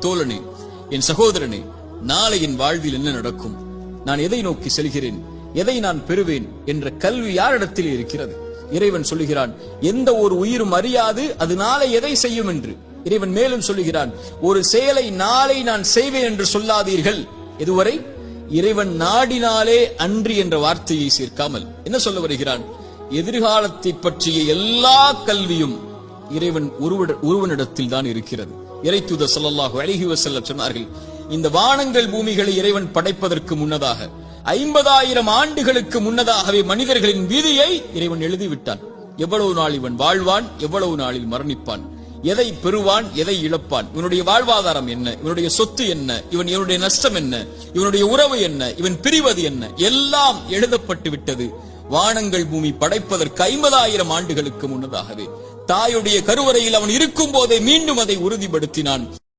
தோழனே, என் சகோதரனே, நாளை என் வாழ்வில் என்ன நடக்கும், நான் எதை நோக்கி செல்கிறேன், எதை நான் பெறுவேன் என்ற கல்வி யாரிடத்தில் இருக்கிறது? இறைவன் சொல்லுகிறான், எந்த ஒரு உயிரும் அறியாது அது நாளை எதை செய்யும் என்று. இறைவன் மேலும் சொல்லுகிறான், ஒரு செயலை நாளை நான் செய்வேன் என்று சொல்லாதீர்கள். இதுவரை இறைவன் நாடினாலே அன்றி என்ற வார்த்தையை சேர்க்காமல் என்ன சொல்ல வருகிறான்? எதிர்காலத்தை பற்றிய எல்லா கல்வியும் இறைவன் ஒருவனிடத்தில் தான் இருக்கிறது. இறைத்தூதர் ஸல்லல்லாஹு அலைஹி வஸல்லம் சொன்னார்கள், இந்த வானங்கள் பூமிகளை இறைவன் படைப்பதற்கு முன்னதாக 50,000 ஆண்டுகளுக்கு முன்னதாகவே மனிதர்களின் விதியை இறைவன் எழுதிவிட்டான். எவ்வளவு நாள் இவன் வாழ்வான், எவ்வளவு நாளில் மரணிப்பான், எதை பெறுவான், எதை இழப்பான், இவனுடைய வாழ்வாதாரம் என்ன, இவனுடைய சொத்து என்ன, இவனுடைய நஷ்டம் என்ன, இவனுடைய உறவு என்ன, இவன் பிரிவது என்ன, எல்லாம் எழுதப்பட்டு விட்டது. வானங்கள் பூமி படைப்பதற்கு 50,000 ஆண்டுகளுக்கு முன்னதாகவே தாயுடைய கருவறையில் அவன் இருக்கும் போதே மீண்டும் அதை உறுதிப்படுத்தினான்.